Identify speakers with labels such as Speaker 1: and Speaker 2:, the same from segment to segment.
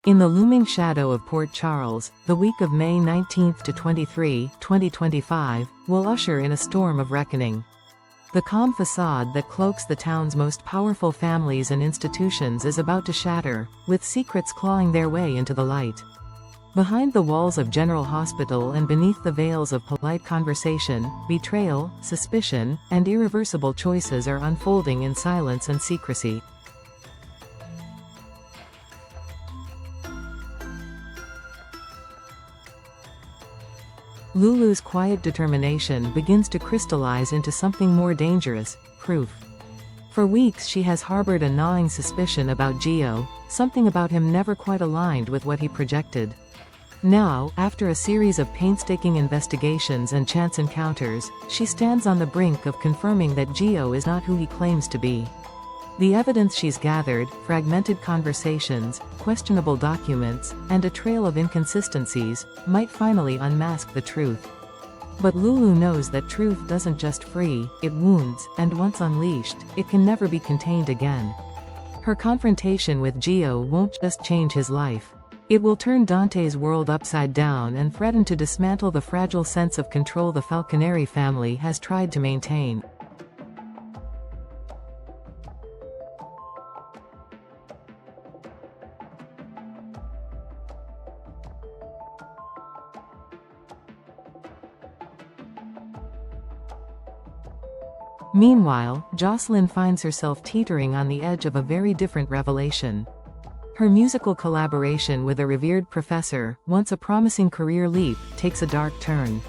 Speaker 1: In the looming shadow of Port Charles, the week of May 19 to 23, 2025, will usher in a storm of reckoning. The calm facade that cloaks the town's most powerful families and institutions is about to shatter, with secrets clawing their way into the light. Behind the walls of General Hospital and beneath the veils of polite conversation, betrayal, suspicion, and irreversible choices are unfolding in silence and secrecy. Lulu's quiet determination begins to crystallize into something more dangerous: proof. For weeks she has harbored a gnawing suspicion about Gio, something about him never quite aligned with what he projected. Now, after a series of painstaking investigations and chance encounters, she stands on the brink of confirming that Gio is not who he claims to be. The evidence she's gathered, fragmented conversations, questionable documents, and a trail of inconsistencies, might finally unmask the truth. But Lulu knows that truth doesn't just free, it wounds, and once unleashed, it can never be contained again. Her confrontation with Gio won't just change his life. It will turn Dante's world upside down and threaten to dismantle the fragile sense of control the Falconeri family has tried to maintain. Meanwhile, Jocelyn finds herself teetering on the edge of a very different revelation. Her musical collaboration with a revered professor, once a promising career leap, takes a dark turn.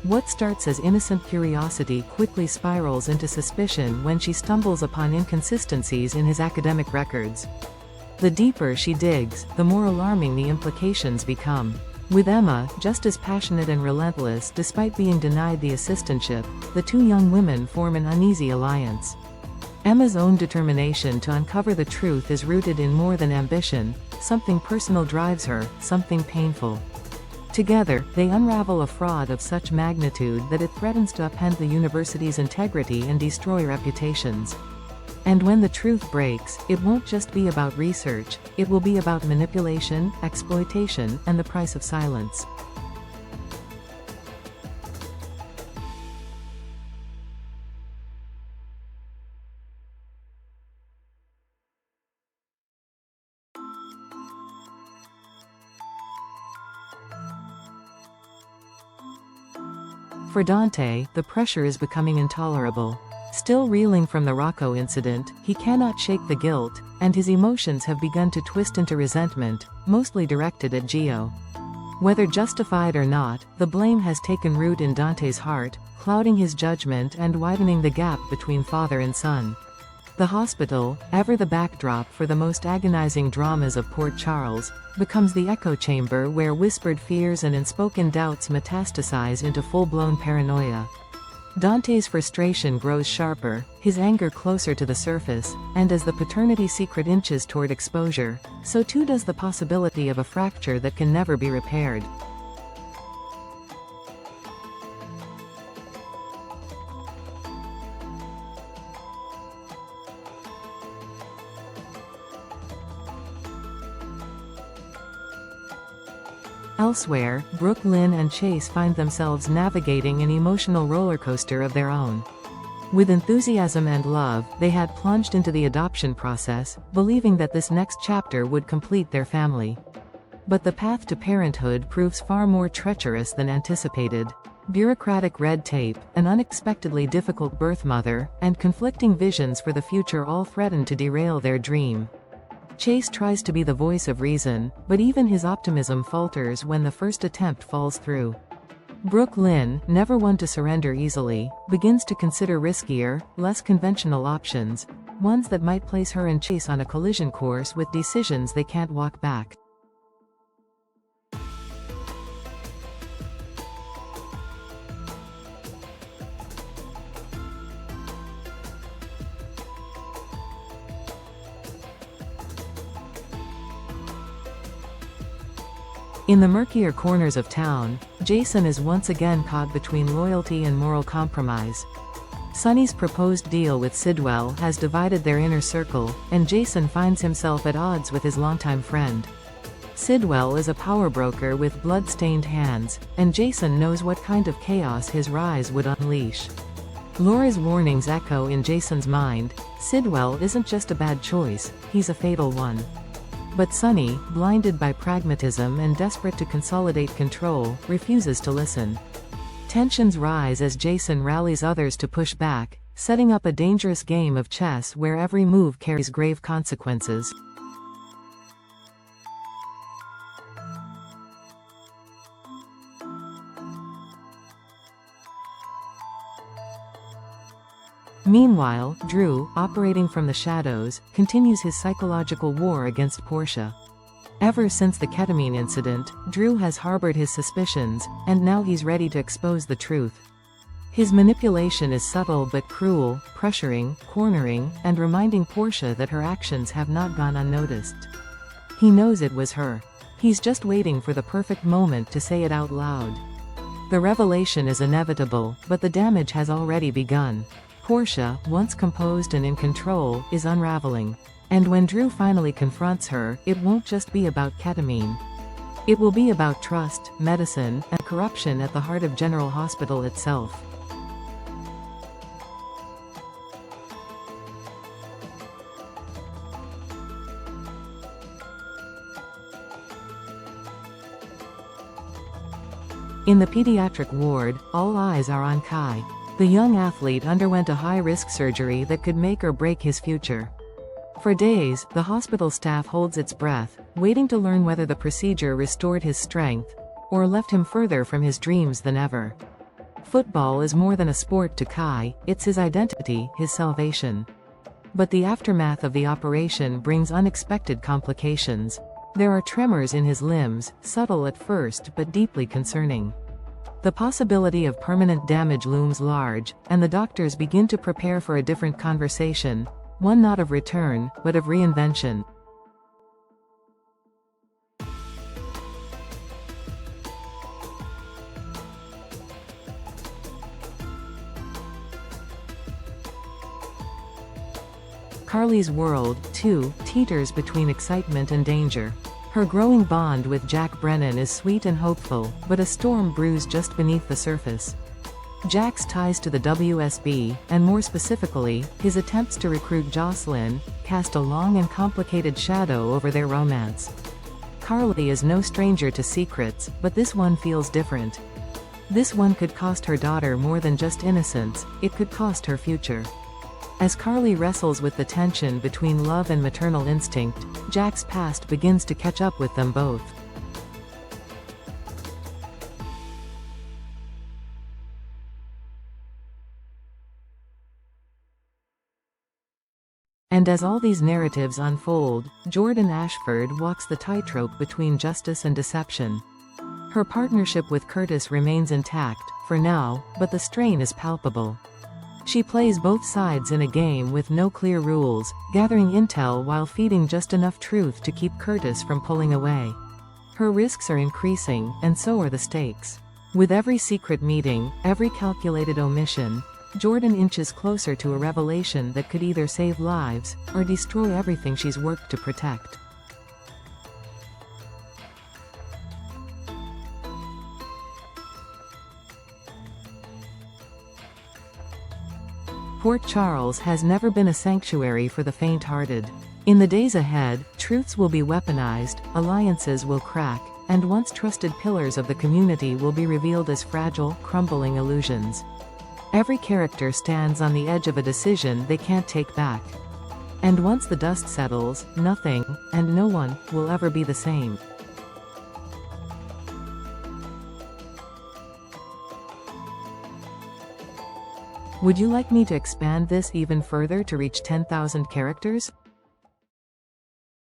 Speaker 1: What starts as innocent curiosity quickly spirals into suspicion when she stumbles upon inconsistencies in his academic records. The deeper she digs, the more alarming the implications become. With Emma, just as passionate and relentless despite being denied the assistantship, the two young women form an uneasy alliance. Emma's own determination to uncover the truth is rooted in more than ambition. Something personal drives her, something painful. Together, they unravel a fraud of such magnitude that it threatens to upend the university's integrity and destroy reputations. And when the truth breaks, it won't just be about research, it will be about manipulation, exploitation, and the price of silence. For Dante, the pressure is becoming intolerable. Still reeling from the Rocco incident, he cannot shake the guilt, and his emotions have begun to twist into resentment, mostly directed at Gio. Whether justified or not, the blame has taken root in Dante's heart, clouding his judgment and widening the gap between father and son. The hospital, ever the backdrop for the most agonizing dramas of Port Charles, becomes the echo chamber where whispered fears and unspoken doubts metastasize into full-blown paranoia. Dante's frustration grows sharper, his anger closer to the surface, and as the paternity secret inches toward exposure, so too does the possibility of a fracture that can never be repaired. Elsewhere, Brooke, Lynn and Chase find themselves navigating an emotional rollercoaster of their own. With enthusiasm and love, they had plunged into the adoption process, believing that this next chapter would complete their family. But the path to parenthood proves far more treacherous than anticipated. Bureaucratic red tape, an unexpectedly difficult birth mother, and conflicting visions for the future all threaten to derail their dream. Chase tries to be the voice of reason, but even his optimism falters when the first attempt falls through. Brooke, Lynn, never one to surrender easily, begins to consider riskier, less conventional options, ones that might place her and Chase on a collision course with decisions they can't walk back. In the murkier corners of town, Jason is once again caught between loyalty and moral compromise. Sonny's proposed deal with Sidwell has divided their inner circle, and Jason finds himself at odds with his longtime friend. Sidwell is a power broker with blood-stained hands, and Jason knows what kind of chaos his rise would unleash. Laura's warnings echo in Jason's mind. Sidwell isn't just a bad choice, he's a fatal one. But Sonny, blinded by pragmatism and desperate to consolidate control, refuses to listen. Tensions rise as Jason rallies others to push back, setting up a dangerous game of chess where every move carries grave consequences. Meanwhile, Drew, operating from the shadows, continues his psychological war against Portia. Ever since the ketamine incident, Drew has harbored his suspicions, and now he's ready to expose the truth. His manipulation is subtle but cruel, pressuring, cornering, and reminding Portia that her actions have not gone unnoticed. He knows it was her. He's just waiting for the perfect moment to say it out loud. The revelation is inevitable, but the damage has already begun. Portia, once composed and in control, is unraveling. And when Drew finally confronts her, it won't just be about ketamine. It will be about trust, medicine, and corruption at the heart of General Hospital itself. In the pediatric ward, all eyes are on Kai. The young athlete underwent a high-risk surgery that could make or break his future. For days, the hospital staff holds its breath, waiting to learn whether the procedure restored his strength, or left him further from his dreams than ever. Football is more than a sport to Kai, it's his identity, his salvation. But the aftermath of the operation brings unexpected complications. There are tremors in his limbs, subtle at first but deeply concerning. The possibility of permanent damage looms large, and the doctors begin to prepare for a different conversation, one not of return, but of reinvention. Carly's world, too, teeters between excitement and danger. Her growing bond with Jack Brennan is sweet and hopeful, but a storm brews just beneath the surface. Jack's ties to the WSB, and more specifically, his attempts to recruit Jocelyn, cast a long and complicated shadow over their romance. Carly is no stranger to secrets, but this one feels different. This one could cost her daughter more than just innocence, it could cost her future. As Carly wrestles with the tension between love and maternal instinct, Jack's past begins to catch up with them both. And as all these narratives unfold, Jordan Ashford walks the tightrope between justice and deception. Her partnership with Curtis remains intact, for now, but the strain is palpable. She plays both sides in a game with no clear rules, gathering intel while feeding just enough truth to keep Curtis from pulling away. Her risks are increasing, and so are the stakes. With every secret meeting, every calculated omission, Jordan inches closer to a revelation that could either save lives, or destroy everything she's worked to protect. Port Charles has never been a sanctuary for the faint-hearted. In the days ahead, truths will be weaponized, alliances will crack, and once trusted pillars of the community will be revealed as fragile, crumbling illusions. Every character stands on the edge of a decision they can't take back. And once the dust settles, nothing, and no one, will ever be the same. Would you like me to expand this even further to reach 10,000 characters?